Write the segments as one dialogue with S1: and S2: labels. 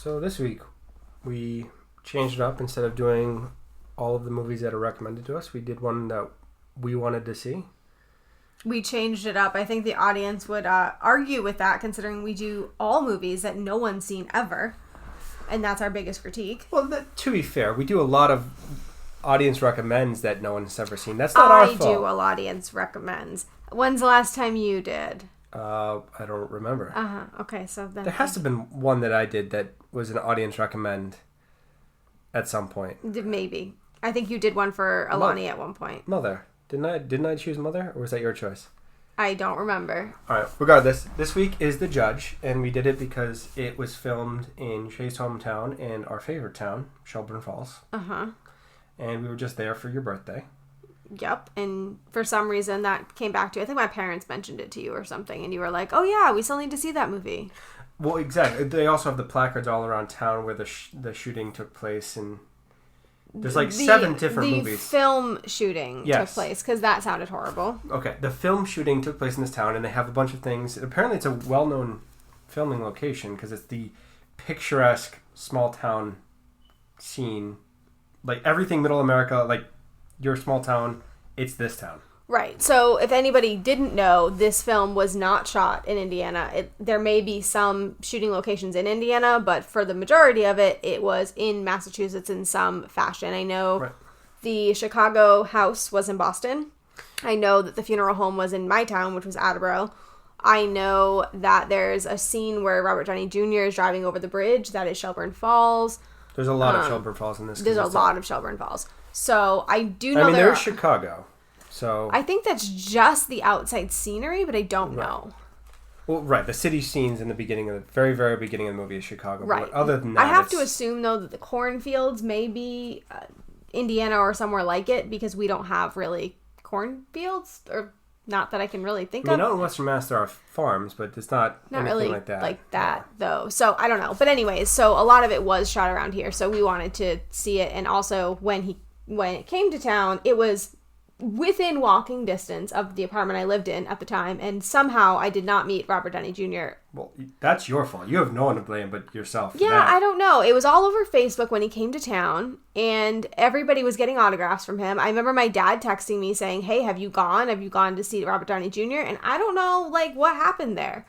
S1: So this week, we changed it up. Instead of doing all of the movies that are recommended to us, we did one that we wanted to see.
S2: We changed it up. I think the audience would argue with that, considering we do all movies that no one's seen ever. And that's our biggest critique.
S1: Well, to be fair, we do a lot of audience recommends that no one's ever seen. That's not our fault.
S2: I do a audience recommends. When's the last time you did?
S1: I don't remember.
S2: Okay, so then...
S1: There has to have been one that I did that was an audience recommend at some point.
S2: Maybe. I think you did one for Alani at one point.
S1: Mother. Didn't I choose Mother, or was that your choice?
S2: I don't remember.
S1: All right, regardless, this week is The Judge, and we did it because it was filmed in Shay's hometown and our favorite town, Shelburne Falls. And we were just there for your birthday.
S2: Yep, and for some reason that came back to you. I think my parents mentioned it to you or something, and you were like, oh yeah, we still need to see that movie.
S1: Well, exactly. They also have the placards all around town where the shooting took place, and there's like 7 different movies.
S2: The film shooting took place, because that sounded horrible.
S1: Okay, the film shooting took place in this town, and they have a bunch of things. Apparently it's a well-known filming location, because it's the picturesque small town scene. Like, everything Middle America, like, your small town, it's this town.
S2: Right. So, if anybody didn't know, this film was not shot in Indiana. There may be some shooting locations in Indiana, but for the majority of it, it was in Massachusetts in some fashion. I know the Chicago house was in Boston. I know that the funeral home was in my town, which was Attleboro. I know that there's a scene where Robert Downey Jr. is driving over the bridge. That is Shelburne Falls.
S1: There's a lot of Shelburne Falls in this.
S2: There's a lot of Shelburne Falls. So, I do know
S1: there's Chicago. So
S2: I think that's just the outside scenery, but I don't know.
S1: Well, right. The city scenes in the beginning of the very, very beginning of the movie is Chicago.
S2: Right.
S1: But other than that,
S2: I have to assume, though, that the cornfields may be Indiana or somewhere like it, because we don't have really cornfields, or not that I can really think of.
S1: Not in Western Mass there are farms, but it's not anything
S2: really
S1: like that.
S2: Like that, though. So I don't know. But anyways, so a lot of it was shot around here, so we wanted to see it. And also, when it came to town, it was within walking distance of the apartment I lived in at the time, and somehow I did not meet Robert Downey Jr.
S1: Well, that's your fault. You have no one to blame but yourself.
S2: Yeah, I don't know. It was all over Facebook when he came to town, and everybody was getting autographs from him. I remember my dad texting me saying, hey, have you gone? Have you gone to see Robert Downey Jr.? And I don't know, like, what happened there.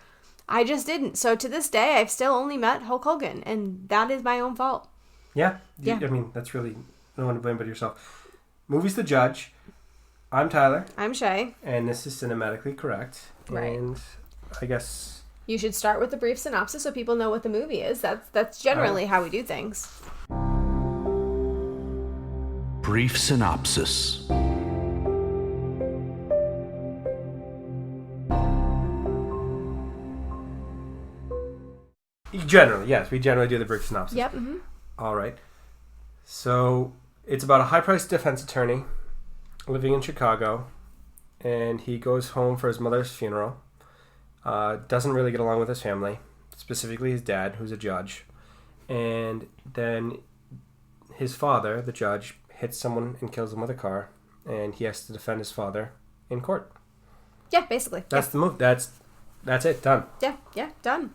S2: I just didn't. So to this day, I've still only met Hulk Hogan, and that is my own fault.
S1: Yeah. I mean, that's really no one to blame but yourself. Movie's The Judge. I'm Tyler.
S2: I'm Shay.
S1: And this is Cinematically Correct.
S2: Right.
S1: And I guess
S2: you should start with the brief synopsis so people know what the movie is. That's generally how we do things.
S3: Brief synopsis.
S1: Generally, yes. We generally do the brief synopsis.
S2: Yep. Mm-hmm.
S1: All right. So it's about a high-priced defense attorney living in Chicago, and he goes home for his mother's funeral. Doesn't really get along with his family, specifically his dad, who's a judge. And then his father, the judge, hits someone and kills him with a car, and he has to defend his father in court.
S2: Yeah, basically.
S1: That's the move. That's it. Done.
S2: Yeah, done.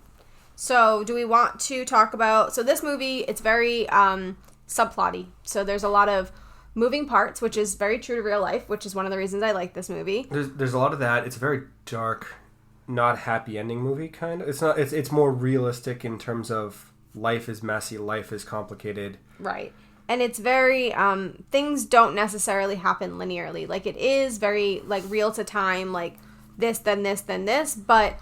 S2: So, do we want to talk about... So, this movie, it's very subplotty. So, there's a lot of moving parts, which is very true to real life, which is one of the reasons I like this movie.
S1: There's a lot of that. It's a very dark, not happy ending movie, kind of. It's more realistic in terms of life is messy, life is complicated.
S2: Right. And it's very, things don't necessarily happen linearly. Like, it is very, like, real to time, like, this, then this, then this, but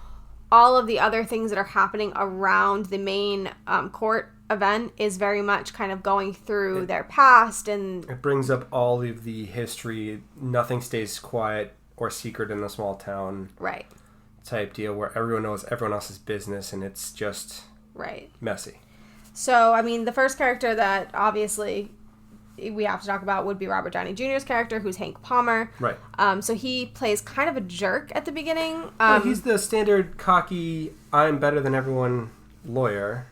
S2: all of the other things that are happening around the main court event is very much kind of going through their past, and
S1: it brings up all of the history. Nothing stays quiet or secret in a small town,
S2: right?
S1: Type deal where everyone knows everyone else's business, and it's just messy.
S2: So, I mean, the first character that obviously we have to talk about would be Robert Downey Jr.'s character, who's Hank Palmer.
S1: Right.
S2: So he plays kind of a jerk at the beginning.
S1: He's the standard cocky, I'm better than everyone lawyer.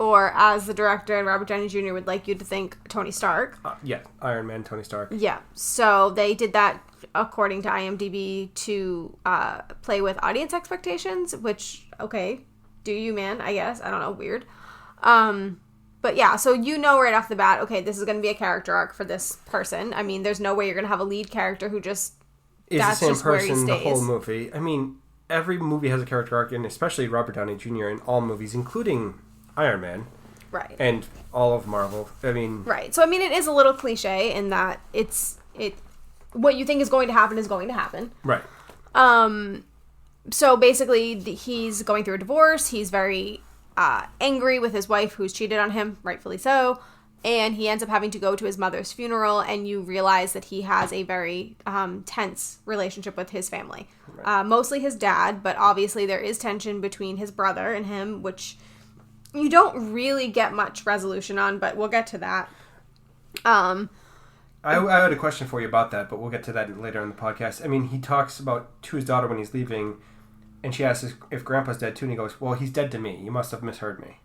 S2: Or, as the director and Robert Downey Jr. would like you to think, Tony Stark.
S1: Yeah, Iron Man, Tony Stark.
S2: Yeah, so they did that, according to IMDb, to play with audience expectations, which, okay, do you, man, I guess. I don't know, weird. But yeah, so you know right off the bat, okay, this is going to be a character arc for this person. I mean, there's no way you're going to have a lead character who just
S1: is the same person the whole
S2: stays.
S1: movie. I mean, every movie has a character arc, and especially Robert Downey Jr. in all movies, including Iron Man.
S2: Right.
S1: And all of Marvel. I mean...
S2: Right. So, I mean, it is a little cliche in that what you think is going to happen is going to happen.
S1: Right.
S2: So, basically, he's going through a divorce. He's very angry with his wife who's cheated on him, rightfully so. And he ends up having to go to his mother's funeral, and you realize that he has a very tense relationship with his family. Right. Mostly his dad, but obviously there is tension between his brother and him, which you don't really get much resolution on, but we'll get to that.
S1: I had a question for you about that, but we'll get to that later in the podcast. I mean, he talks about to his daughter when he's leaving, and she asks if Grandpa's dead too, and he goes, well, he's dead to me. You must have misheard me.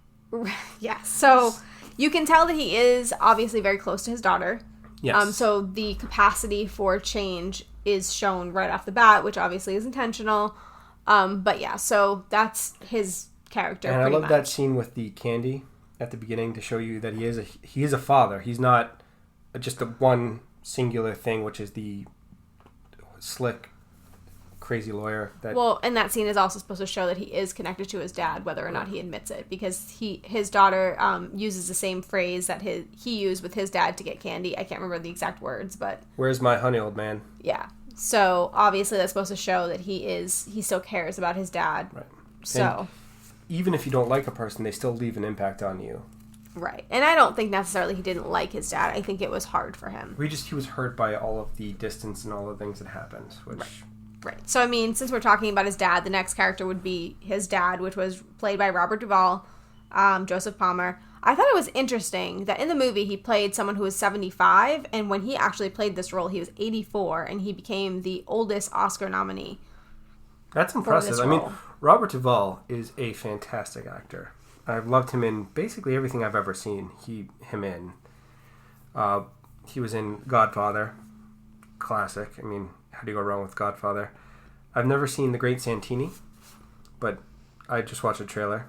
S2: Yeah, so you can tell that he is obviously very close to his daughter.
S1: Yes.
S2: So the capacity for change is shown right off the bat, which obviously is intentional. But yeah, so that's his character.
S1: And I love that scene with the candy at the beginning to show you that he is a father. He's not just the one singular thing, which is the slick, crazy lawyer.
S2: And that scene is also supposed to show that he is connected to his dad, whether or not he admits it, because his daughter uses the same phrase that he used with his dad to get candy. I can't remember the exact words, but
S1: where's my honey, old man?
S2: Yeah. So obviously that's supposed to show that he still cares about his dad.
S1: Right.
S2: So
S1: and even if you don't like a person, they still leave an impact on you.
S2: Right. And I don't think necessarily he didn't like his dad. I think it was hard for him.
S1: He was hurt by all of the distance and all the things that happened, which...
S2: Right. So, I mean, since we're talking about his dad, the next character would be his dad, which was played by Robert Duvall, Joseph Palmer. I thought it was interesting that in the movie he played someone who was 75, and when he actually played this role, he was 84, and he became the oldest Oscar nominee.
S1: That's impressive. I mean, Robert Duvall is a fantastic actor. I've loved him in basically everything I've ever seen him in. He was in Godfather, classic. I mean, how do you go wrong with Godfather? I've never seen The Great Santini, but I just watched a trailer.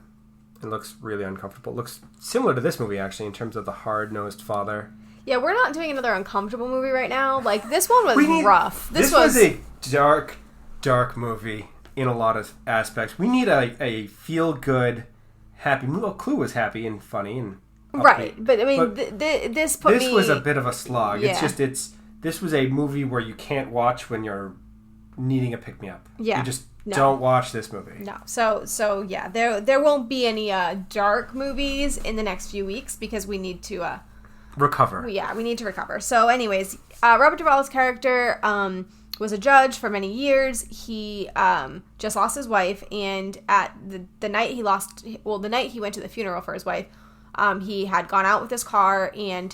S1: It looks really uncomfortable. It looks similar to this movie, actually, in terms of the hard-nosed father.
S2: Yeah, we're not doing another uncomfortable movie right now. Like, this one was rough.
S1: This was a dark, dark movie in a lot of aspects. We need a feel-good, happy movie. Well, Clue was happy and funny and upbeat.
S2: Right, but I mean, this
S1: was a bit of a slog. Yeah. This was a movie where you can't watch when you're needing a pick-me-up. Yeah. You just don't watch this movie.
S2: No. So yeah, there won't be any dark movies in the next few weeks because we need to
S1: recover.
S2: Yeah, we need to recover. So anyways, Robert Duvall's character was a judge for many years. He just lost his wife, and at the night the night he went to the funeral for his wife, he had gone out with his car and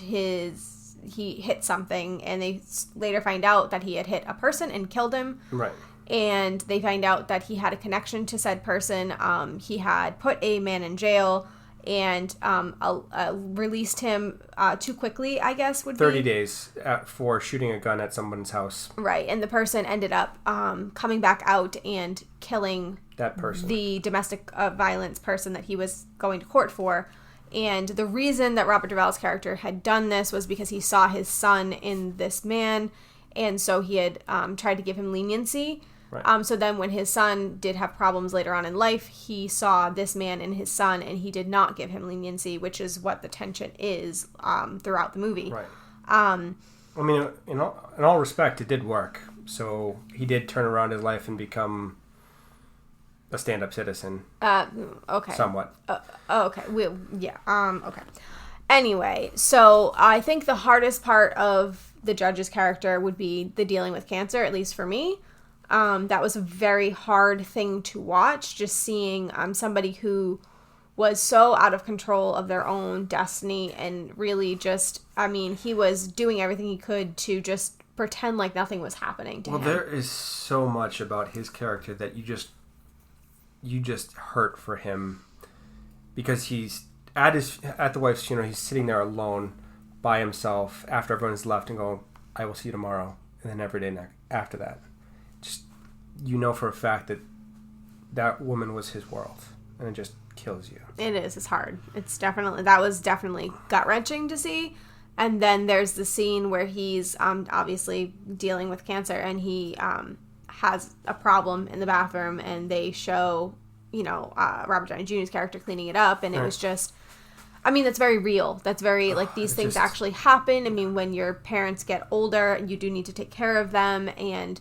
S2: he hit something, and they later find out that he had hit a person and killed him.
S1: Right.
S2: And they find out that he had a connection to said person. He had put a man in jail and released him too quickly, I guess, would
S1: 30 days for shooting a gun at someone's house.
S2: Right. And the person ended up coming back out and killing
S1: that person,
S2: the domestic violence person that he was going to court for. And the reason that Robert Duvall's character had done this was because he saw his son in this man, and so he had tried to give him leniency. Right. So then when his son did have problems later on in life, he saw this man in his son, and he did not give him leniency, which is what the tension is throughout the movie.
S1: Right. I mean, in all respect, it did work. So he did turn around his life and become a stand-up citizen.
S2: Okay.
S1: Somewhat.
S2: Okay. Okay. Anyway, so I think the hardest part of the judge's character would be the dealing with cancer, at least for me. That was a very hard thing to watch, just seeing somebody who was so out of control of their own destiny and really just, I mean, he was doing everything he could to just pretend like nothing was happening to him.
S1: Well, there is so much about his character that you just hurt for him, because he's at the wife's funeral. He's sitting there alone by himself after everyone's left and going, I will see you tomorrow. And then every day after that, just, for a fact that woman was his world, and it just kills you.
S2: It is. It's hard. That was definitely gut-wrenching to see. And then there's the scene where he's obviously dealing with cancer, and he has a problem in the bathroom, and they show, Robert Downey Jr.'s character cleaning it up, and it was just, that's very real. That's very, these things actually happen. When your parents get older, you do need to take care of them, and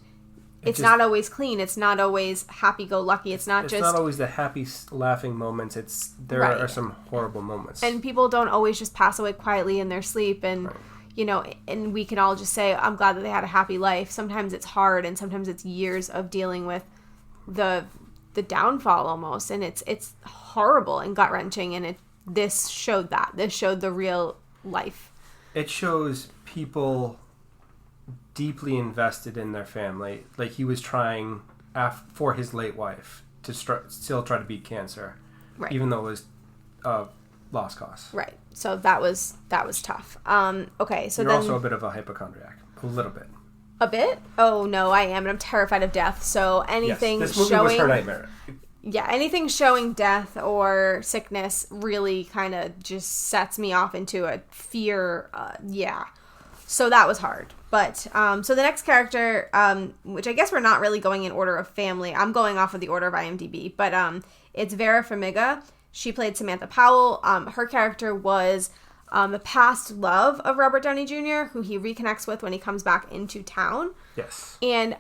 S2: it's not always clean. It's not always happy-go-lucky. It's not
S1: always the happy, laughing moments. There are some horrible moments.
S2: And people don't always just pass away quietly in their sleep. And, and we can all just say, I'm glad that they had a happy life. Sometimes it's hard, and sometimes it's years of dealing with the downfall almost. And it's horrible and gut-wrenching. And this showed that. This showed the real life.
S1: It shows people deeply invested in their family. Like, he was trying for his late wife to still try to beat cancer,
S2: right,
S1: even though it was lost cause.
S2: Right. So that was tough. Okay. So
S1: you're
S2: then,
S1: also a bit of a hypochondriac, a little bit.
S2: A bit? Oh no, I am, and I'm terrified of death. So anything
S1: this movie was her nightmare.
S2: Yeah, anything showing death or sickness really kind of just sets me off into a fear. So that was hard. But, so the next character, which I guess we're not really going in order of family. I'm going off of the order of IMDb. But it's Vera Farmiga. She played Samantha Powell. Her character was the past love of Robert Downey Jr., who he reconnects with when he comes back into town.
S1: Yes.
S2: And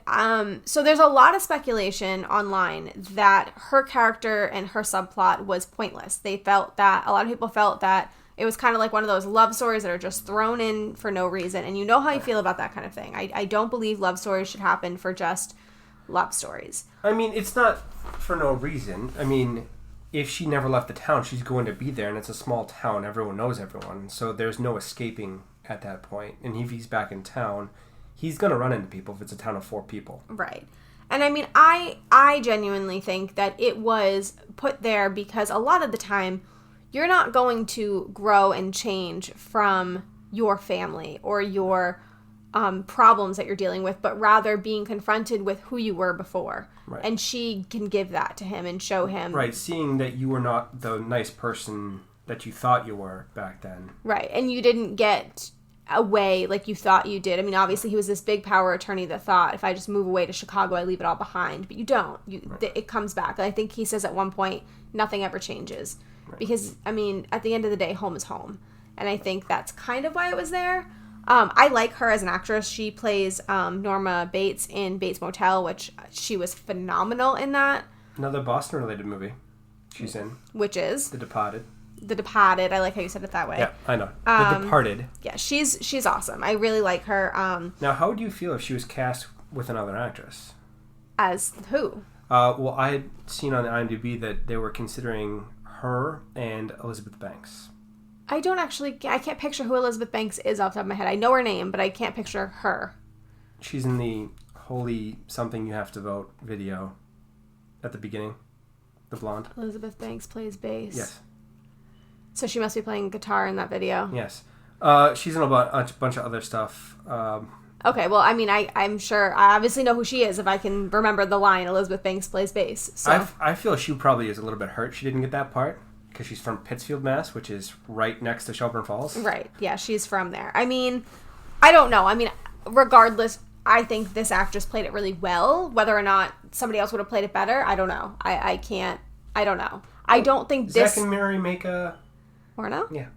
S2: so there's a lot of speculation online that her character and her subplot was pointless. A lot of people felt that it was kind of like one of those love stories that are just thrown in for no reason. And you know how I feel about that kind of thing. I don't believe love stories should happen for just love stories.
S1: It's not for no reason. If she never left the town, she's going to be there, and it's a small town. Everyone knows everyone, so there's no escaping at that point. And if he's back in town, he's going to run into people if it's a town of 4 people.
S2: Right. And I genuinely think that it was put there because a lot of the time, you're not going to grow and change from your family or your problems that you're dealing with, but rather being confronted with who you were before. Right. And she can give that to him and show him.
S1: Right, seeing that you were not the nice person that you thought you were back then. Right,
S2: and you didn't get away like you thought you did. Obviously he was this big power attorney that thought, if I just move away to Chicago, I leave it all behind. But you don't. It comes back. I think he says at one point, nothing ever changes. Right. Because, at the end of the day, home is home. And I think that's kind of why it was there. I like her as an actress. She plays Norma Bates in Bates Motel, which she was phenomenal in that.
S1: Another Boston-related movie she's in.
S2: Which is?
S1: The Departed.
S2: The Departed. I like how you said it that way.
S1: Yeah, I know. The Departed.
S2: Yeah, she's awesome. I really like her.
S1: Now, how would you feel if she was cast with another actress?
S2: As who?
S1: Well, I had seen on IMDb that they were considering her and Elizabeth Banks.
S2: I can't picture who Elizabeth Banks is off the top of my head. I know her name, but I can't picture her.
S1: She's in the Holy Something You Have to Vote video at the beginning. The blonde.
S2: Elizabeth Banks plays bass.
S1: Yes.
S2: So she must be playing guitar in that video.
S1: Yes. She's in a bunch of other stuff.
S2: Okay, well, I'm sure. I obviously know who she is if I can remember the line, Elizabeth Banks plays bass. So.
S1: I feel she probably is a little bit hurt she didn't get that part. Because she's from Pittsfield, Mass., which is right next to Shelburne Falls.
S2: Right. Yeah, she's from there. I don't know. Regardless, I think this actress played it really well. Whether or not somebody else would have played it better, I don't know. I don't know. I don't think this...
S1: Zach and Mary make a...
S2: Or no?
S1: Yeah.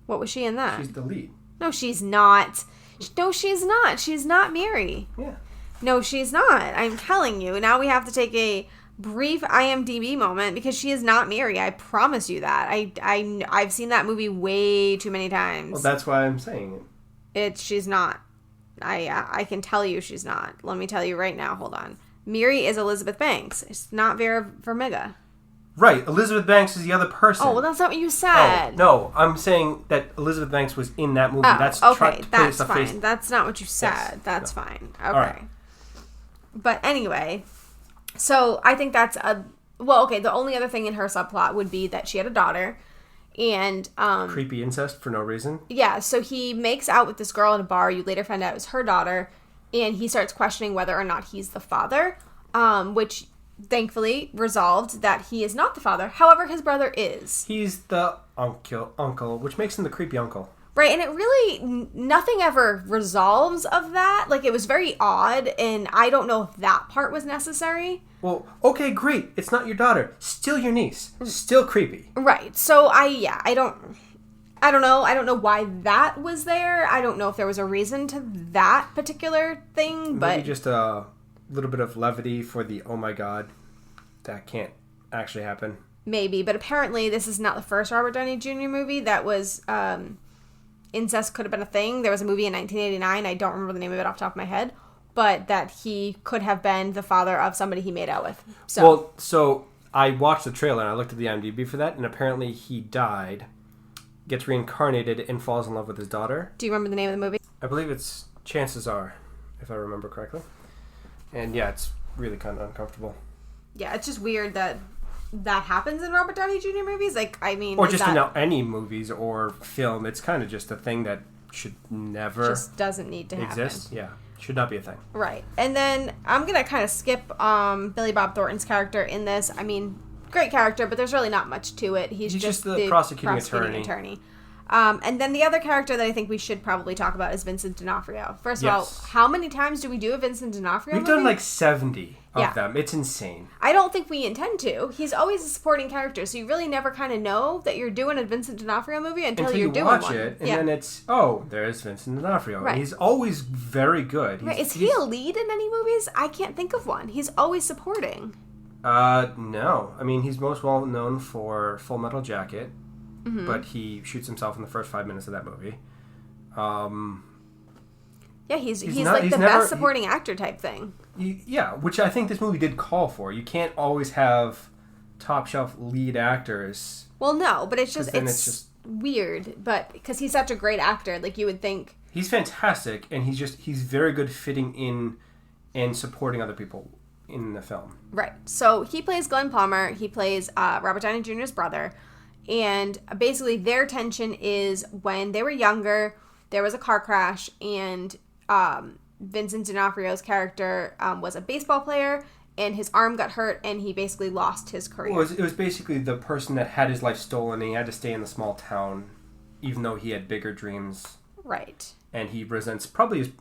S2: What was she in that?
S1: She's the lead.
S2: No, she's not. No, she's not. She's not Mary.
S1: Yeah.
S2: No, she's not. I'm telling you. Now we have to take a brief IMDb moment because she is not Mary. I promise you that. I've seen that movie way too many times.
S1: Well, that's why I'm saying
S2: it. She's not. I can tell you she's not. Let me tell you right now. Hold on. Mary is Elizabeth Banks. It's not Vera Farmiga.
S1: Right. Elizabeth Banks is the other person.
S2: Oh, well, that's not what you said.
S1: Oh, no, I'm saying that Elizabeth Banks was in that movie.
S2: Oh,
S1: that's
S2: okay.
S1: That's
S2: fine. That's not what you said. Yes. That's fine. Okay.
S1: Right.
S2: But anyway... So, I think that's the only other thing in her subplot would be that she had a daughter, and,
S1: creepy incest for no reason?
S2: Yeah, so he makes out with this girl at a bar, you later find out it was her daughter, and he starts questioning whether or not he's the father, which thankfully resolved that he is not the father. However, his brother is.
S1: He's the uncle, which makes him the creepy uncle.
S2: Right, and it really, nothing ever resolves of that. Like, it was very odd, and I don't know if that part was necessary.
S1: Well, okay, great. It's not your daughter. Still your niece. Still creepy.
S2: Right, so I don't know. I don't know why that was there. I don't know if there was a reason to that particular thing, but...
S1: Maybe just a little bit of levity for the, oh my god, that can't actually happen.
S2: Maybe, but apparently this is not the first Robert Downey Jr. movie that was... incest could have been a thing. There was a movie in 1989, I don't remember the name of it off the top of my head, but that he could have been the father of somebody he made out with.
S1: So I watched the trailer and I looked at the IMDb for that, and apparently he died, gets reincarnated, and falls in love with his daughter.
S2: Do you remember the name of the movie?
S1: I believe it's Chances Are, if I remember correctly. And yeah, it's really kind of uncomfortable.
S2: Yeah, it's just weird that happens in Robert Downey Jr. movies. Like, I mean...
S1: Or just in any movies or film. It's kind of just a thing that should never...
S2: Just doesn't need to
S1: exist.
S2: happen.
S1: Yeah. Should not be a thing.
S2: Right. And then I'm going to kind of skip Billy Bob Thornton's character in this. I mean, great character, but there's really not much to it. He's just
S1: the prosecuting attorney.
S2: And then the other character that I think we should probably talk about is Vincent D'Onofrio. First of all, how many times do we do a Vincent D'Onofrio movie?
S1: We've done like 70 of them. It's insane.
S2: I don't think we intend to. He's always a supporting character, so you really never kind of know that you're doing a Vincent D'Onofrio movie until you're doing one.
S1: Until you watch it, and then it's, oh, there's Vincent D'Onofrio.
S2: Right.
S1: And he's always very good.
S2: Right. Is he a lead in any movies? I can't think of one. He's always supporting.
S1: No. I mean, he's most well known for Full Metal Jacket. Mm-hmm. But he shoots himself in the first 5 minutes of that movie.
S2: Yeah, he's like the best supporting actor type thing.
S1: Yeah, which I think this movie did call for. You can't always have top shelf lead actors.
S2: Well, no, but it's just weird. But because he's such a great actor, like you would think
S1: he's fantastic, and he's very good fitting in and supporting other people in the film.
S2: Right. So he plays Glenn Palmer. He plays Robert Downey Jr.'s brother. And basically their tension is when they were younger, there was a car crash, and Vincent D'Onofrio's character was a baseball player, and his arm got hurt, and he basically lost his career.
S1: Well, it was basically the person that had his life stolen, and he had to stay in the small town, even though he had bigger dreams.
S2: Right.
S1: And he probably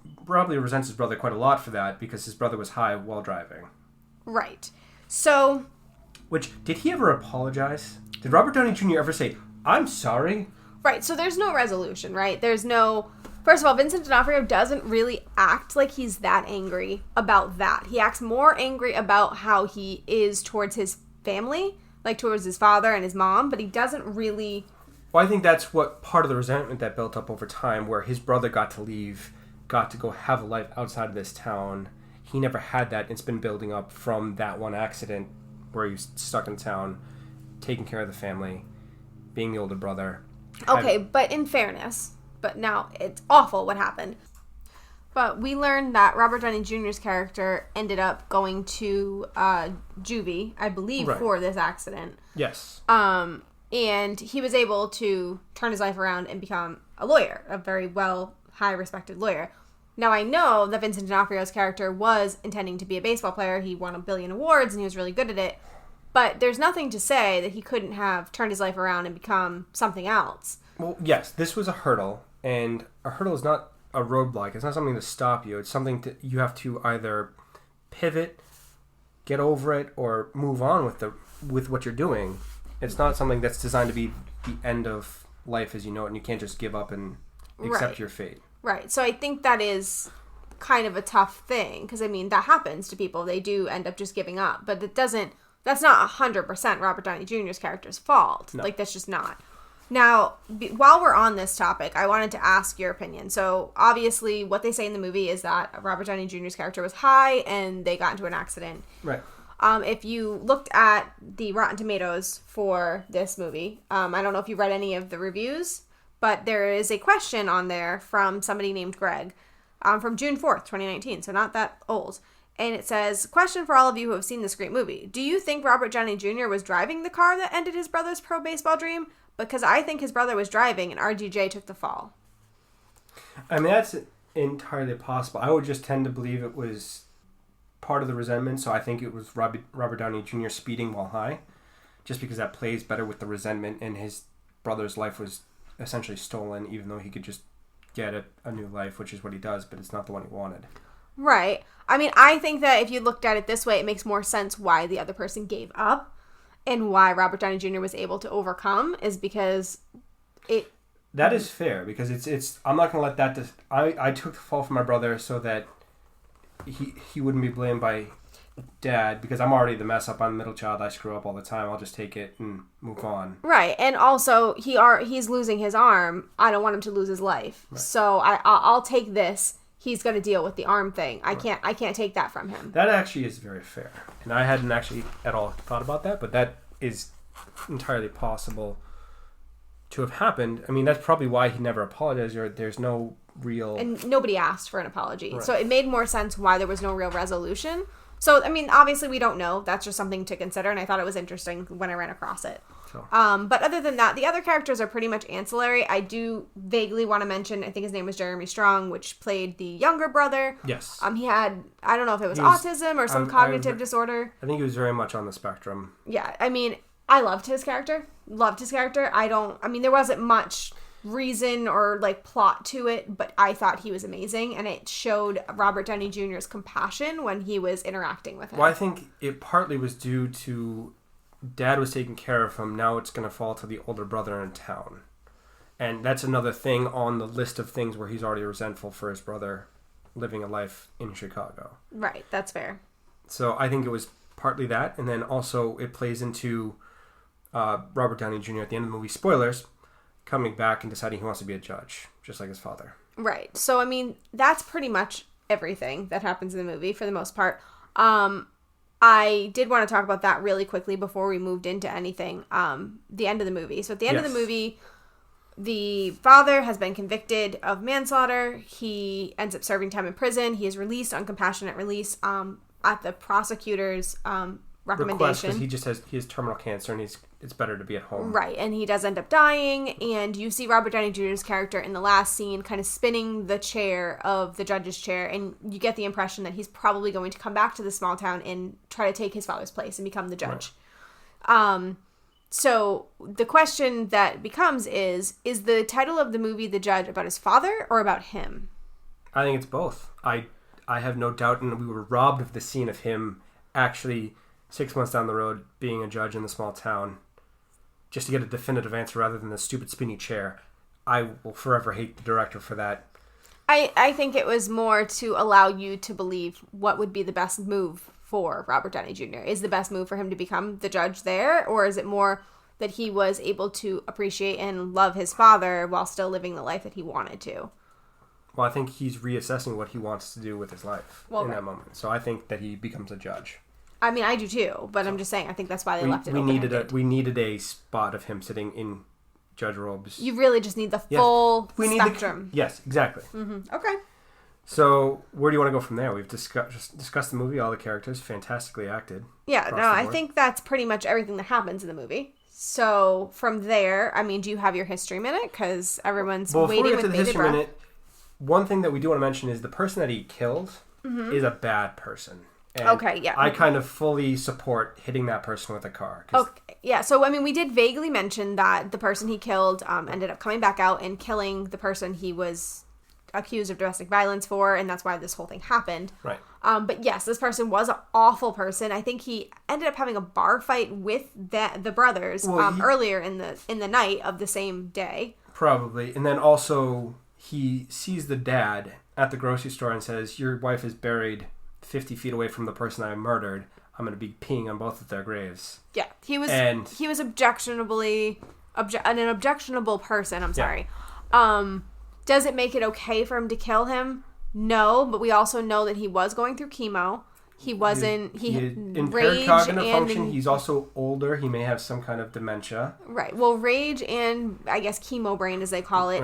S1: resents his brother quite a lot for that, because his brother was high while driving.
S2: Right. So...
S1: Did he ever apologize? Did Robert Downey Jr. ever say, I'm sorry?
S2: Right, so there's no resolution, right? There's no... First of all, Vincent D'Onofrio doesn't really act like he's that angry about that. He acts more angry about how he is towards his family, like towards his father and his mom, but he doesn't really...
S1: Well, I think that's what part of the resentment that built up over time, where his brother got to leave, got to go have a life outside of this town. He never had that. It's been building up from that one accident where he was stuck in town, taking care of the family, being the older brother.
S2: Okay, but in fairness, but now it's awful what happened. But we learned that Robert Downey Jr.'s character ended up going to juvie, I believe, for this accident.
S1: Yes.
S2: And he was able to turn his life around and become a lawyer, a very high-respected lawyer. Now, I know that Vincent D'Onofrio's character was intending to be a baseball player. He won 1 billion awards, and he was really good at it. But there's nothing to say that he couldn't have turned his life around and become something else.
S1: Well, yes, this was a hurdle, and a hurdle is not a roadblock. It's not something to stop you. It's something that you have to either pivot, get over it, or move on with what you're doing. It's not something that's designed to be the end of life as you know it, and you can't just give up and accept your fate. Right.
S2: So I think that is kind of a tough thing, because, I mean, that happens to people. They do end up just giving up. But that's not 100% Robert Downey Jr.'s character's fault. No. Like, that's just not. Now, while we're on this topic, I wanted to ask your opinion. So, obviously, what they say in the movie is that Robert Downey Jr.'s character was high, and they got into an accident.
S1: Right.
S2: If you looked at the Rotten Tomatoes for this movie, I don't know if you read any of the reviews, but there is a question on there from somebody named Greg from June 4th, 2019, so not that old. And it says, question for all of you who have seen this great movie. Do you think Robert Downey Jr. was driving the car that ended his brother's pro baseball dream? Because I think his brother was driving and RDJ took the fall.
S1: I mean, that's entirely possible. I would just tend to believe it was part of the resentment. So I think it was Robert Downey Jr. speeding while high, just because that plays better with the resentment, and his brother's life was essentially stolen, even though he could just get a new life, which is what he does, but it's not the one he wanted.
S2: Right. I mean, I think that if you looked at it this way, it makes more sense why the other person gave up and why Robert Downey Jr. was able to overcome is because it...
S1: That is fair, because it's I'm not going to let that... I took the fall for my brother so that he wouldn't be blamed by dad, because I'm already the mess up. I'm a middle child. I screw up all the time. I'll just take it and move on.
S2: Right. And also, he's losing his arm. I don't want him to lose his life. Right. So I'll take this. He's going to deal with the arm thing. I can't take that from him.
S1: That actually is very fair. And I hadn't actually at all thought about that, but that is entirely possible to have happened. I mean, that's probably why he never apologized, or there's no real... And
S2: nobody asked for an apology.
S1: Right.
S2: So it made more sense why there was no real resolution. So, I mean, obviously we don't know. That's just something to consider, and I thought it was interesting when I ran across it.
S1: So.
S2: But other than that, the other characters are pretty much ancillary. I do vaguely want to mention, I think his name was Jeremy Strong, which played the younger brother.
S1: Yes.
S2: He had, I don't know if it was autism or some cognitive disorder.
S1: I think he was very much on the spectrum.
S2: Yeah, I mean, I loved his character. There wasn't much reason or like plot to it, but I thought he was amazing, and it showed Robert Downey Jr.'s compassion when he was interacting with him.
S1: Well, I think it partly was due to dad was taking care of him. Now it's going to fall to the older brother in town, and that's another thing on the list of things where he's already resentful for his brother living a life in Chicago.
S2: Right, that's fair.
S1: So I think it was partly that, and then also it plays into Robert Downey Jr. at the end of the movie, spoilers, coming back and deciding he wants to be a judge, just like his father.
S2: Right. So, I mean, that's pretty much everything that happens in the movie for the most part. I did want to talk about that really quickly before we moved into anything. The end of the movie. So, at the end of the movie, the father has been convicted of manslaughter. He ends up serving time in prison. He is released on compassionate release at the prosecutor's recommendation.
S1: Because he has terminal cancer, and it's better to be at home.
S2: Right, and he does end up dying, and you see Robert Downey Jr.'s character in the last scene kind of spinning the chair of the judge's chair, and you get the impression that he's probably going to come back to the small town and try to take his father's place and become the judge. Right. So the question that becomes is the title of the movie The Judge about his father or about him?
S1: I think it's both. I have no doubt, and we were robbed of the scene of him actually 6 months down the road being a judge in the small town, just to get a definitive answer rather than the stupid spinny chair. I will forever hate the director for that.
S2: I think it was more to allow you to believe what would be the best move for Robert Downey Jr. Is the best move for him to become the judge there, or is it more that he was able to appreciate and love his father while still living the life that he wanted to?
S1: Well, I think he's reassessing what he wants to do with his life that moment. So I think that he becomes a judge.
S2: I mean, I do too, but I'm just saying, I think that's why they left it open-ended.
S1: We needed a spot of him sitting in judge robes.
S2: You really just need the full spectrum.
S1: Yes, exactly.
S2: Mm-hmm. Okay.
S1: So, where do you want to go from there? We've discussed the movie, all the characters, fantastically acted.
S2: Yeah, no, I think that's pretty much everything that happens in the movie. So, from there, I mean, do you have your history minute? Because everyone's waiting with bated breath.
S1: One thing that we do want to mention is the person that he killed is a bad person. And
S2: okay, yeah.
S1: I kind of fully support hitting that person with a car.
S2: Okay, yeah. So, I mean, we did vaguely mention that the person he killed ended up coming back out and killing the person he was accused of domestic violence for, and that's why this whole thing happened.
S1: Right.
S2: But yes, this person was an awful person. I think he ended up having a bar fight with the brothers earlier in the night of the same day. Probably.
S1: And then also, he sees the dad at the grocery store and says, "Your wife is buried 50 feet away from the person I murdered. I'm going to be peeing on both of their graves."
S2: Yeah, he was an objectionable person. I'm sorry. Does it make it okay for him to kill him? No, but we also know that he was going through chemo. He wasn't. He
S1: impaired cognitive function. He's also older. He may have some kind of dementia.
S2: Right. Well, rage and I guess chemo brain, as they call it,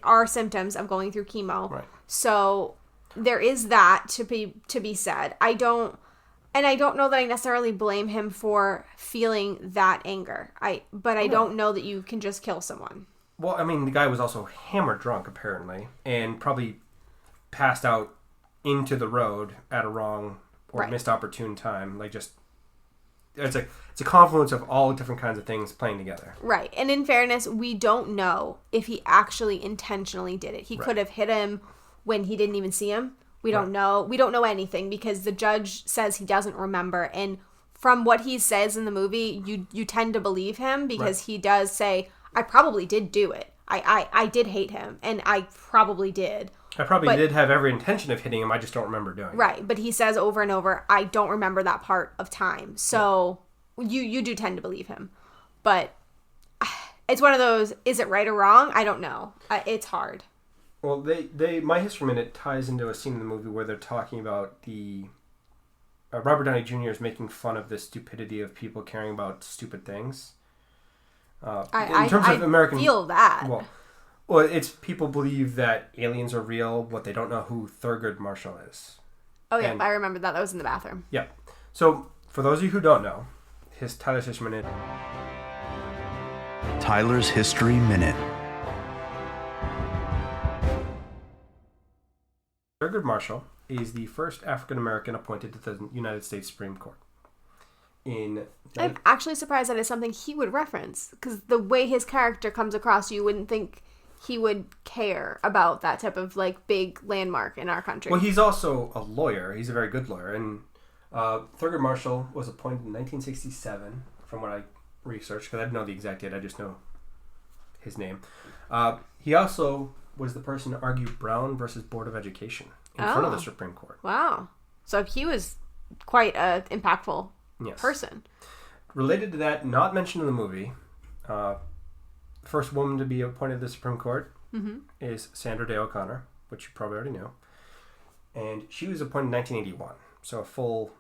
S2: are symptoms of going through chemo. Right. So there is that to be said. I don't know that I necessarily blame him for feeling that anger. I don't know that you can just kill someone.
S1: Well, I mean, the guy was also hammered drunk, apparently, and probably passed out into the road at a wrong or missed opportune time. Like just it's a confluence of all different kinds of things playing together.
S2: Right. And in fairness, we don't know if he actually intentionally did it. He could have hit him when he didn't even see him. We don't know. We don't know anything because the judge says he doesn't remember. And from what he says in the movie, you tend to believe him because he does say, I probably did do it. I did hate him, and I probably did.
S1: I probably did have every intention of hitting him. I just don't remember doing it.
S2: Right, but he says over and over, I don't remember that part of time. So you do tend to believe him. But it's one of those, is it right or wrong? I don't know. It's hard.
S1: Well, My History Minute ties into a scene in the movie where they're talking about the... Robert Downey Jr. is making fun of the stupidity of people caring about stupid things.
S2: I feel that.
S1: Well, it's people believe that aliens are real, but they don't know who Thurgood Marshall is.
S2: Oh, yeah, I remember that. That was in the bathroom.
S1: Yeah. So, for those of you who don't know, Tyler's History Minute.
S3: Tyler's History Minute.
S1: Thurgood Marshall is the first African American appointed to the United States Supreme Court.
S2: I'm actually surprised that it's something he would reference, because the way his character comes across, you wouldn't think he would care about that type of like big landmark in our country.
S1: Well, he's also a lawyer. He's a very good lawyer. And Thurgood Marshall was appointed in 1967, from what I researched, because I didn't know the exact date. I just know his name. He also was the person to argue Brown versus Board of Education in front of the Supreme Court.
S2: Wow. So he was quite an impactful person.
S1: Related to that, not mentioned in the movie, the first woman to be appointed to the Supreme Court is Sandra Day O'Connor, which you probably already know. And she was appointed in 1981, so a full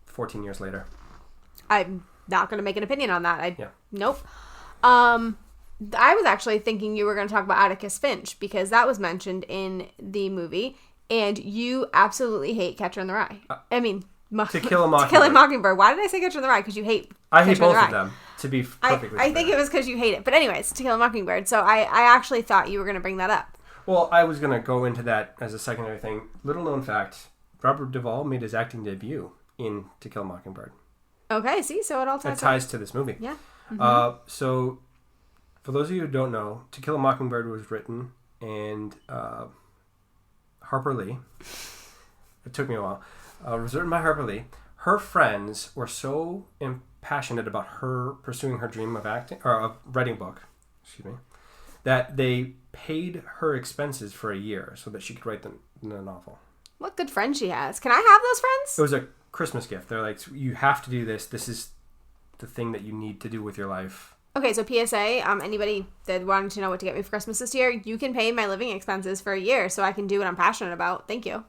S1: 14 years later.
S2: I'm not going to make an opinion on that. Nope. I was actually thinking you were going to talk about Atticus Finch, because that was mentioned in the movie, and you absolutely hate Catcher in the Rye.
S1: To Kill a Mockingbird.
S2: To Kill a Mockingbird. Why did I say Catcher in the Rye? Because you hate
S1: I hate both of them, to be perfectly
S2: I think it was because you hate it. But anyways, To Kill a Mockingbird. So I actually thought you were going to bring that up.
S1: Well, I was going to go into that as a secondary thing. Little known fact, Robert Duvall made his acting debut in To Kill a Mockingbird.
S2: Okay, see? So it all
S1: ties to this movie.
S2: Yeah.
S1: So, for those of you who don't know, To Kill a Mockingbird was written, and Harper Lee, it took me a while, it was written by Harper Lee. Her friends were so passionate about her pursuing her dream of writing a book, that they paid her expenses for a year so that she could write the novel. What
S2: good friends she has. Can I have those friends?
S1: It was a Christmas gift. They're like, you have to do this. This is the thing that you need to do with your life.
S2: Okay, so PSA, anybody that wanted to know what to get me for Christmas this year, you can pay my living expenses for a year so I can do what I'm passionate about. Thank you.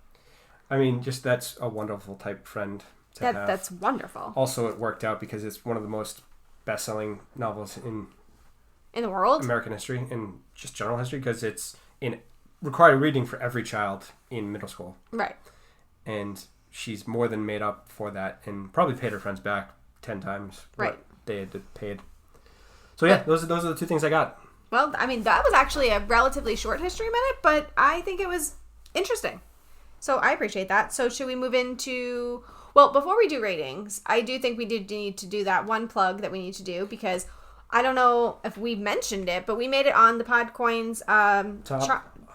S1: That's a wonderful type friend to have.
S2: That's wonderful.
S1: Also, it worked out because it's one of the most best-selling novels in
S2: the world?
S1: American history, and just general history, because it's in required reading for every child in middle school.
S2: Right.
S1: And she's more than made up for that and probably paid her friends back 10 times what they had paid. So yeah, those are the two things I got.
S2: Well, that was actually a relatively short history minute, but I think it was interesting. So I appreciate that. So should we move into... Well, before we do ratings, I do think we need to do that one plug that we need to do, because I don't know if we mentioned it, but we made it on the Podcoins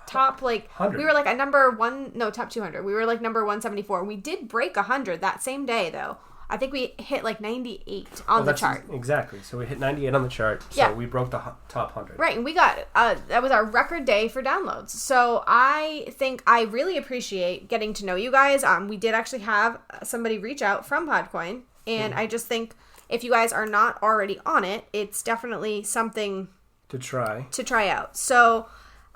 S2: top like 100. We were like top 200. We were like number 174. We did break 100 that same day, though. I think we hit like 98 on the chart.
S1: Exactly. So we hit 98 on the chart. So we broke the top 100.
S2: Right. And we got, that was our record day for downloads. So I think I really appreciate getting to know you guys. We did actually have somebody reach out from Podcoin. And I just think if you guys are not already on it, it's definitely something
S1: to try
S2: out. So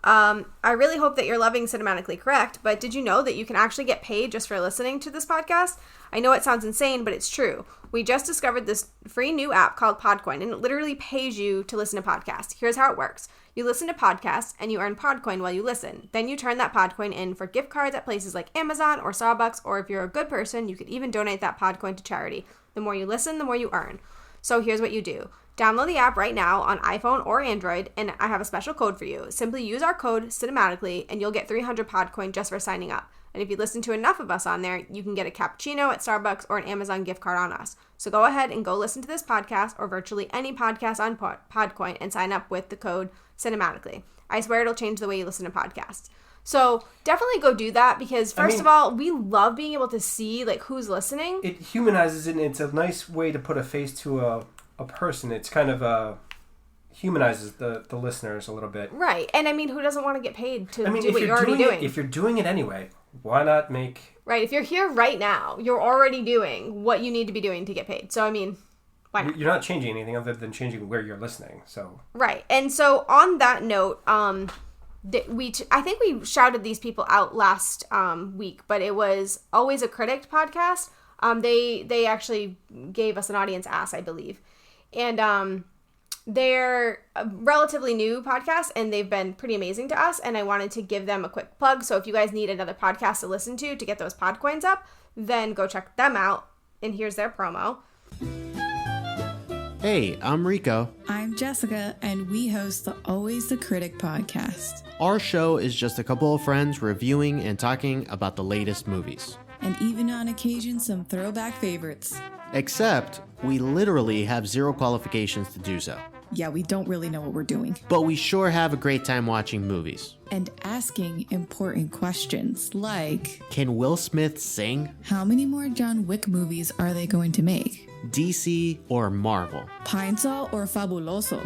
S2: I really hope that you're loving Cinematically Correct, but did you know that you can actually get paid just for listening to this podcast? I know it sounds insane, but it's true. We just discovered this free new app called Podcoin, and it literally pays you to listen to podcasts. Here's how it works. You listen to podcasts, and you earn Podcoin while you listen. Then you turn that Podcoin in for gift cards at places like Amazon or Starbucks, or if you're a good person, you could even donate that Podcoin to charity. The more you listen, the more you earn. So here's what you do. Download the app right now on iPhone or Android, and I have a special code for you. Simply use our code Cinematically, and you'll get 300 Podcoin just for signing up. And if you listen to enough of us on there, you can get a cappuccino at Starbucks or an Amazon gift card on us. So go ahead and go listen to this podcast or virtually any podcast on Podcoin and sign up with the code Cinematically. I swear it'll change the way you listen to podcasts. So definitely go do that because first of all, we love being able to see like who's listening.
S1: It humanizes it, and it's a nice way to put a face to a person. It's kind of humanizes the listeners a little bit.
S2: Right. And I mean, who doesn't want to get paid to do what
S1: you're
S2: already doing?
S1: If you're doing it anyway, why not make...
S2: Right. If you're here right now, you're already doing what you need to be doing to get paid. So, I mean, why not?
S1: You're not changing anything other than changing where you're listening. So
S2: right. And so on that note, I think we shouted these people out last week, but it was Always a Critic podcast. They actually gave us an audience ask, I believe. And they're a relatively new podcast, and they've been pretty amazing to us, and I wanted to give them a quick plug. So if you guys need another podcast to listen to get those Podcoins up, then go check them out. And here's their promo.
S4: Hey, I'm Rico.
S5: I'm Jessica, and we host the Always the Critic podcast.
S4: Our show is just a couple of friends reviewing and talking about the latest movies.
S5: And even on occasion, some throwback favorites.
S4: Except, we literally have zero qualifications to do so.
S5: Yeah, we don't really know what we're doing.
S4: But we sure have a great time watching movies.
S5: And asking important questions like...
S4: Can Will Smith sing?
S5: How many more John Wick movies are they going to make?
S4: DC or Marvel?
S5: Pine Sol or Fabuloso?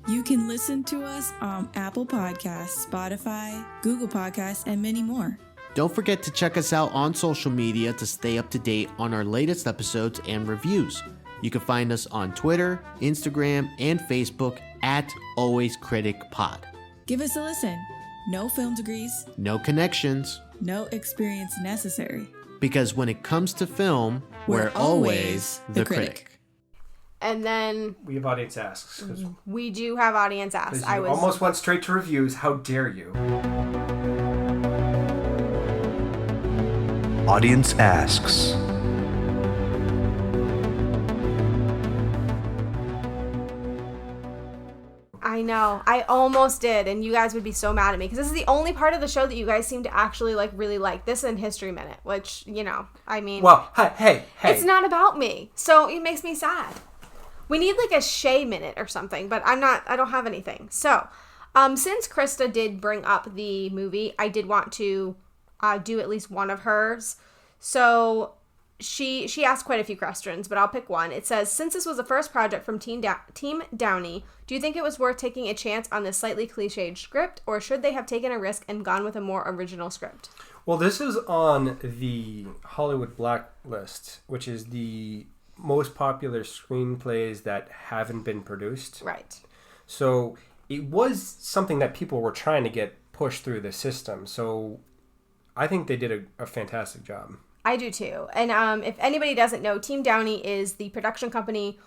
S5: You can listen to us on Apple Podcasts, Spotify, Google Podcasts, and many more.
S4: Don't forget to check us out on social media to stay up to date on our latest episodes and reviews. You can find us on Twitter, Instagram, and Facebook at Always Critic Pod.
S5: Give us a listen. No film degrees.
S4: No connections.
S5: No experience necessary.
S4: Because when it comes to film, we're always the critic.
S2: And then...
S1: we have audience asks.
S2: We do have audience asks.
S1: I almost went straight to reviews. How dare you?
S3: Audience asks.
S2: I know. I almost did, and you guys would be so mad at me because this is the only part of the show that you guys seem to actually really like. This and History Minute, which, I mean...
S1: Well, hey.
S2: It's not about me, so it makes me sad. We need like a Shay Minute or something, but I don't have anything. So, since Krista did bring up the movie, I did want to do at least one of hers. So... She asked quite a few questions, but I'll pick one. It says, since this was the first project from Team Downey, do you think it was worth taking a chance on this slightly cliched script, or should they have taken a risk and gone with a more original script?
S1: Well, this is on the Hollywood Blacklist, which is the most popular screenplays that haven't been produced.
S2: Right.
S1: So it was something that people were trying to get pushed through the system. So I think they did a fantastic job.
S2: I do too. And if anybody doesn't know, Team Downey is the production company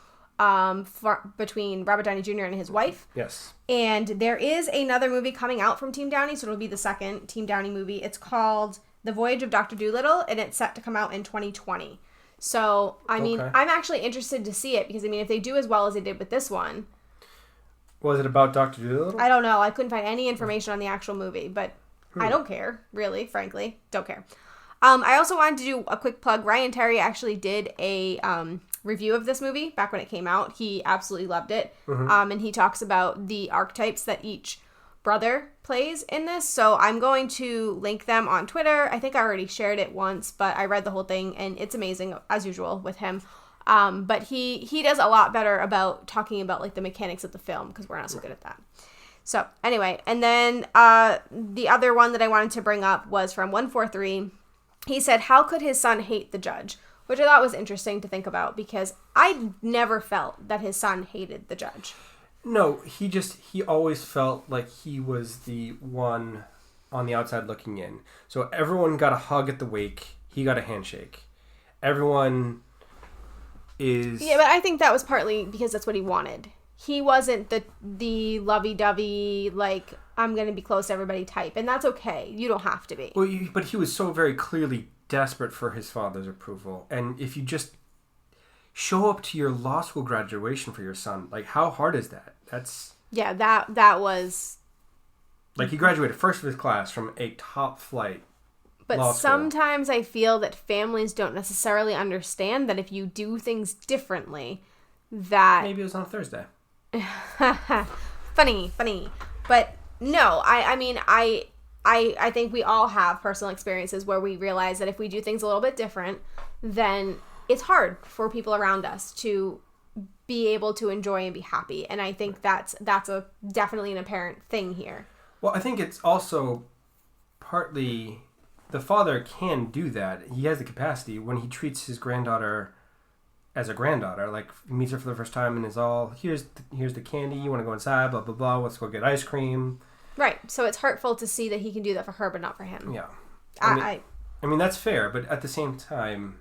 S2: between Robert Downey Jr. and his wife.
S1: Yes.
S2: And there is another movie coming out from Team Downey, so it'll be the second Team Downey movie. It's called The Voyage of Dr. Dolittle, and it's set to come out in 2020. So, I mean, I'm actually interested to see it because, if they do as well as they did with this one.
S1: Was it about Dr. Dolittle?
S2: I don't know. I couldn't find any information on the actual movie, but I don't care, really, frankly. Don't care. I also wanted to do a quick plug. Ryan Terry actually did a review of this movie back when it came out. He absolutely loved it. Mm-hmm. And he talks about the archetypes that each brother plays in this. So I'm going to link them on Twitter. I think I already shared it once, but I read the whole thing, and it's amazing, as usual, with him. But he does a lot better about talking about like the mechanics of the film because we're not so good at that. So anyway, and then the other one that I wanted to bring up was from 143. He said, how could his son hate the judge? Which I thought was interesting to think about because I never felt that his son hated the judge.
S1: No, he always felt like he was the one on the outside looking in. So everyone got a hug at the wake. He got a handshake. Everyone is... Yeah,
S2: but I think that was partly because that's what he wanted. He wasn't the lovey-dovey, like, I'm going to be close to everybody type. And that's okay. You don't have to be.
S1: Well, but he was so very clearly desperate for his father's approval. And if you just show up to your law school graduation for your son, like, how hard is that? That's...
S2: Yeah, that was
S1: Like, he graduated first of his class from a top flight
S2: But
S1: law school.
S2: sometimes I feel that families don't necessarily understand that if you do things differently, that...
S1: Maybe it was on a Thursday.
S2: funny. But no, I mean, I think we all have personal experiences where we realize that if we do things a little bit different, then it's hard for people around us to be able to enjoy and be happy. And I think that's a definitely an apparent thing here.
S1: Well, I think it's also partly the father can do that. He has the capacity when he treats his granddaughter as a granddaughter. Like, he meets her for the first time and is all, here's the candy, you want to go inside, blah, blah, blah, let's go get ice cream.
S2: Right. So it's hurtful to see that he can do that for her, but not for him.
S1: Yeah.
S2: I
S1: mean, that's fair, but at the same time,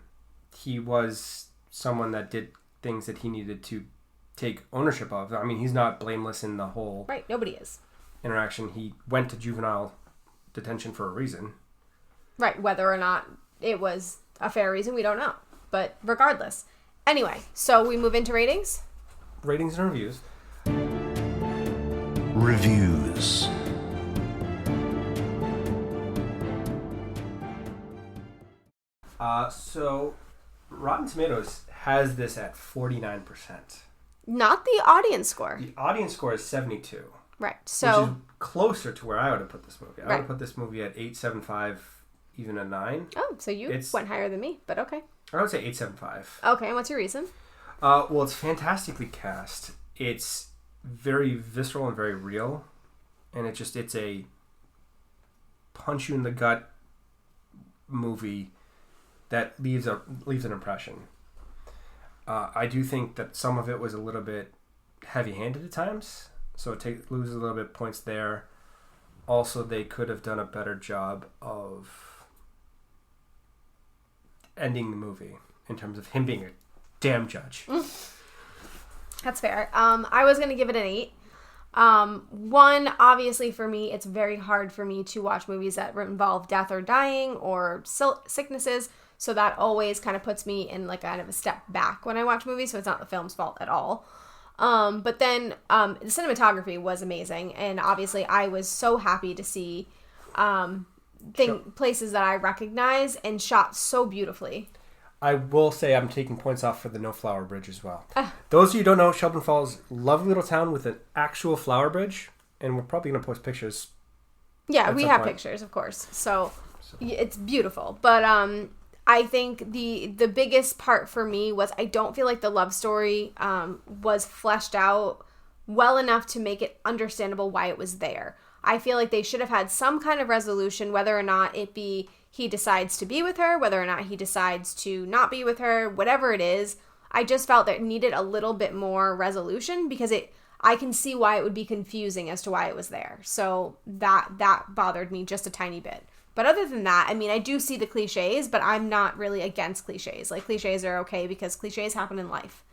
S1: he was someone that did things that he needed to take ownership of. I mean, he's not blameless in the whole
S2: right. Nobody is.
S1: interaction. He went to juvenile detention for a reason.
S2: Right. Whether or not it was a fair reason, we don't know. But regardless. Anyway, so we move into ratings.
S1: Ratings and reviews.
S3: Reviews.
S1: So Rotten Tomatoes has this at 49%.
S2: Not the audience score.
S1: The audience score is 72.
S2: Right.
S1: Which
S2: So
S1: is closer to where I would have put this movie. I would
S2: Right.
S1: have put this movie at 8.75, even a 9.
S2: so you went higher than me, but okay.
S1: I would say 8.75.
S2: Okay, and what's your reason?
S1: Well, it's fantastically cast. It's very visceral and very real. And it's a punch you in the gut movie that leaves an impression. I do think that some of it was a little bit heavy-handed at times, so it loses a little bit of points there. Also, they could have done a better job of ending the movie in terms of him being a damn judge.
S2: That's fair. I was going to give it an 8. One, obviously for me, it's very hard for me to watch movies that involve death or dying or sicknesses. So that always kind of puts me in like kind of a step back when I watch movies. So it's not the film's fault at all. But then the cinematography was amazing. And obviously I was so happy to see places that I recognize and shot so beautifully.
S1: I will say I'm taking points off for the no flower bridge as well. Those of you who don't know, Shelburne Falls, lovely little town with an actual flower bridge. And we're probably going to post pictures.
S2: Yeah, we have pictures, of course. So it's beautiful. But I think the biggest part for me was I don't feel like the love story was fleshed out well enough to make it understandable why it was there. I feel like they should have had some kind of resolution, whether or not it be he decides to be with her, whether or not he decides to not be with her, whatever it is. I just felt that it needed a little bit more resolution because I can see why it would be confusing as to why it was there. So that bothered me just a tiny bit. But other than that, I mean, I do see the cliches, but I'm not really against cliches. Like, cliches are okay because cliches happen in life.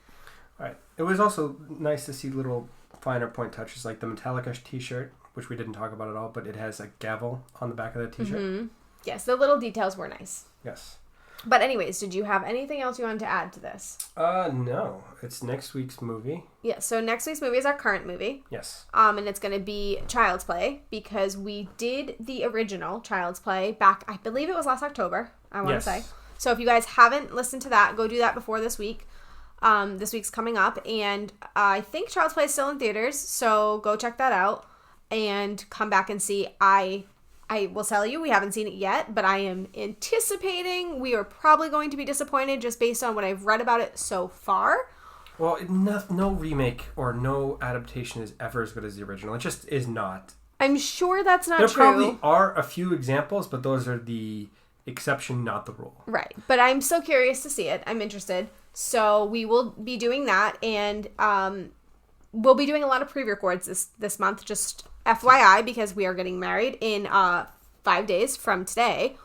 S1: Right. It was also nice to see little finer point touches, like the Metallica t-shirt, which we didn't talk about at all, but it has a gavel on the back of that t-shirt.
S2: Mm-hmm. Yes, the little details were nice.
S1: Yes.
S2: But anyways, did you have anything else you wanted to add to this?
S1: No. It's next week's movie.
S2: Yeah, so next week's movie is our current movie.
S1: Yes.
S2: And it's going to be Child's Play because we did the original Child's Play back, I believe it was last October, I want to say. So if you guys haven't listened to that, go do that before this week. This week's coming up, and I think Child's Play is still in theaters, so go check that out and come back and see. I will tell you, we haven't seen it yet, but I am anticipating we are probably going to be disappointed just based on what I've read about it so far.
S1: Well, no remake or no adaptation is ever as good as the original. It just is not.
S2: I'm sure that's not
S1: true. There
S2: true.
S1: probably are a few examples, but those are the exception, not the rule.
S2: Right. But I'm still curious to see it. I'm interested. So we will be doing that, and we'll be doing a lot of pre-records this month, just FYI, because we are getting married in 5 days from today,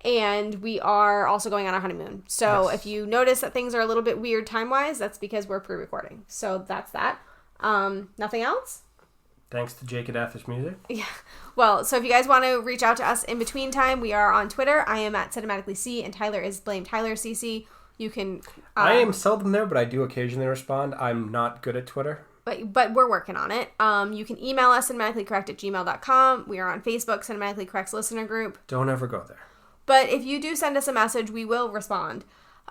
S2: and we are also going on our honeymoon. So if you notice that things are a little bit weird time-wise, that's because we're pre-recording. So that's that. Nothing else?
S1: Thanks to Jake at Athos Music.
S2: Yeah. Well, so if you guys want to reach out to us in between time, we are on Twitter. I am at CinematicallyC, and Tyler is BlameTylerCC. You can...
S1: I am seldom there, but I do occasionally respond. I'm not good at Twitter.
S2: But we're working on it. You can email us cinematicallycorrect@gmail.com. We are on Facebook, Cinematically Correct's listener group.
S1: Don't ever go there.
S2: But if you do send us a message, we will respond.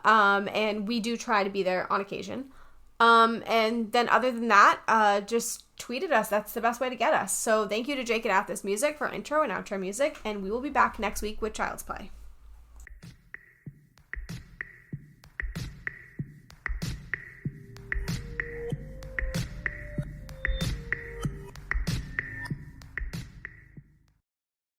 S2: And we do try to be there on occasion. And then other than that, just tweet at us. That's the best way to get us. So thank you to Jake and Athos Music for intro and outro music. And we will be back next week with Child's Play.